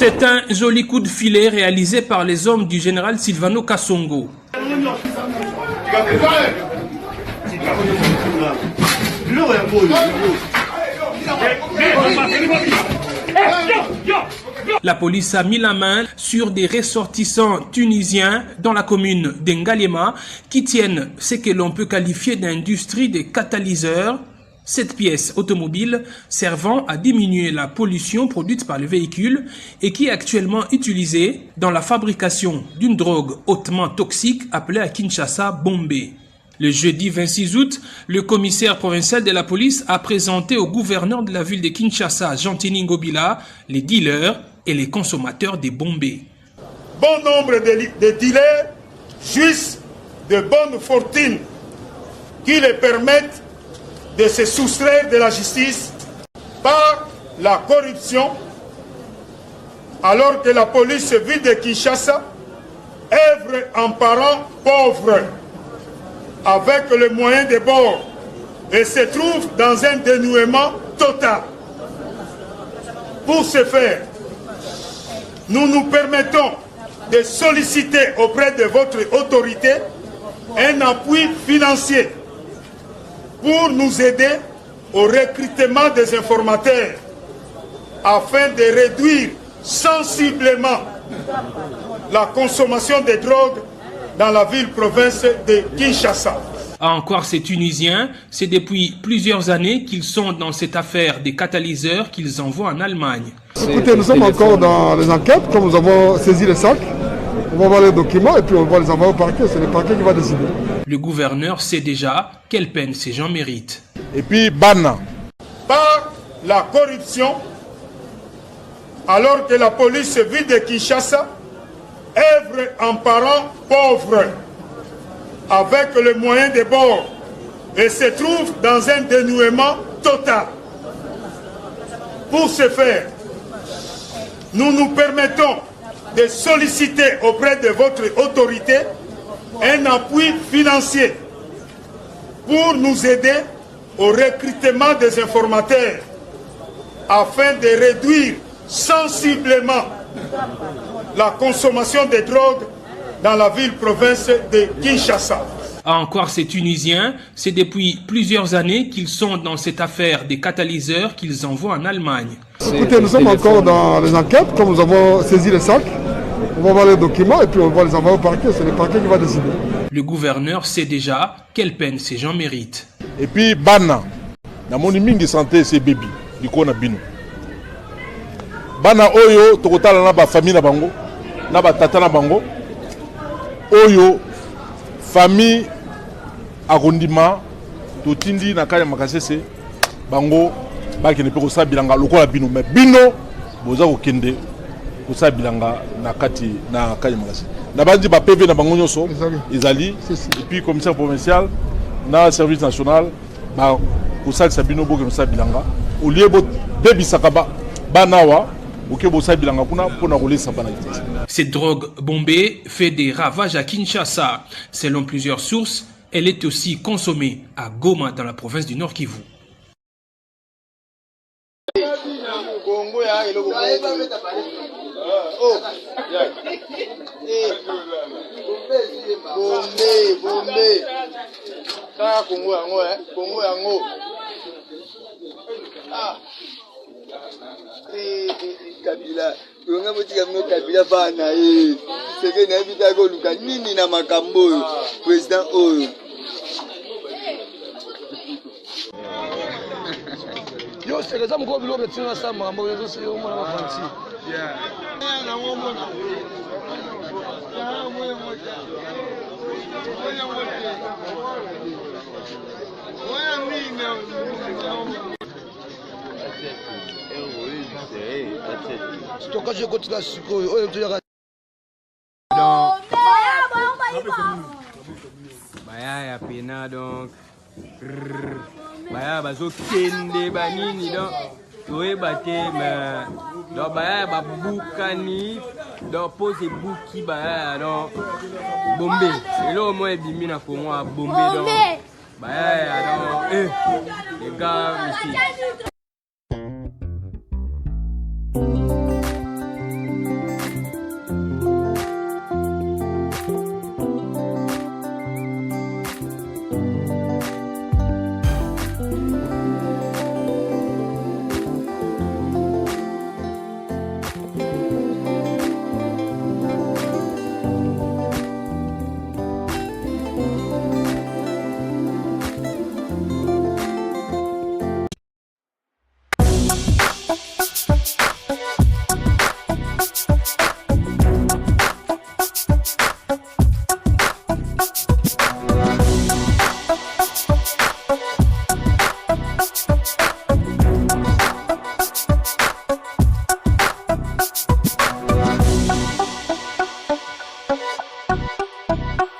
C'est un joli coup de filet réalisé par les hommes du général Silvano Kasongo. La police a mis la main sur des ressortissants tunisiens dans la commune d'Engalema qui tiennent ce que l'on peut qualifier d'industrie des catalyseurs. Cette pièce automobile servant à diminuer la pollution produite par le véhicule et qui est actuellement utilisée dans la fabrication d'une drogue hautement toxique appelée à Kinshasa Bombé. Le jeudi 26 août, le commissaire provincial de la police a présenté au gouverneur de la ville de Kinshasa, Gentini Ngobila, les dealers et les consommateurs des Bombé. Bon nombre de dealers jouissent de bonne fortune qui les permettent de se soustraire de la justice par la corruption, alors que la police ville de Kinshasa œuvre en parents pauvres avec les moyens de bord et se trouve dans un dénuement total. Pour ce faire, nous nous permettons de solliciter auprès de votre autorité un appui financier pour nous aider au recrutement des informateurs afin de réduire sensiblement la consommation de drogue dans la ville-province de Kinshasa. Encore ces Tunisiens, c'est depuis plusieurs années qu'ils sont dans cette affaire des catalyseurs qu'ils envoient en Allemagne. Écoutez, nous sommes encore dans les enquêtes, comme nous avons saisi les sacs. On va voir les documents et puis on va les envoyer au parquet. C'est le parquet qui va décider. Le gouverneur sait déjà quelle peine ces gens méritent. Et puis, Bana. Par la corruption, alors que la police ville de Kinshasa œuvre en parents pauvres avec les moyens de bord et se trouve dans un dénuement total. Pour ce faire, nous nous permettons de solliciter auprès de votre autorité un appui financier pour nous aider au recrutement des informateurs afin de réduire sensiblement la consommation de drogue dans la ville-province de Kinshasa. Encore ces Tunisiens, c'est depuis plusieurs années qu'ils sont dans cette affaire des catalyseurs qu'ils envoient en Allemagne. Écoutez, nous sommes encore dans les enquêtes, comme nous avons saisi les sacs. On va voir les documents et puis on va les envoyer au parquet. C'est le parquet qui va décider. Le gouverneur sait déjà quelle peine ces gens méritent. Et puis, Bana, na moni mingi santé c'est baby, liko na bino. Bana oyo tokotala na ba famille na bango, na ba tata na bango. Oyo famille arrondissement totindi na kanya makasese bango bakene pe ko sabilanga lokola bino mais bino boza ko kende ko sabilanga na kati na kanya makasese. Na bandi ba PV na bango nyoso ezali et puis commissaire provincial na service national ba ko salisa bino boke no sabilanga au lieu bo bebisaka banawa. Cette drogue bombée fait des ravages à Kinshasa. Selon plusieurs sources, elle est aussi consommée à Goma dans la province du Nord Kivu. Kabila, yonga botika mno Kabila bana seke na bita ko luka nini na makambo president oyo. Yo seke za mko bilo betina sa makambo yezo se yo mwana mafansi. Yeah. Na ngomo. Ya moyo moja. Moyo moja. Moyo mingi. Baya pena donc baya bazo kende banini donc oye bate mais donc baya babukani donc pose buki baya donc bombe elo mo ebimi na Congo a bombe donc baya donc les gars ici. Thank you.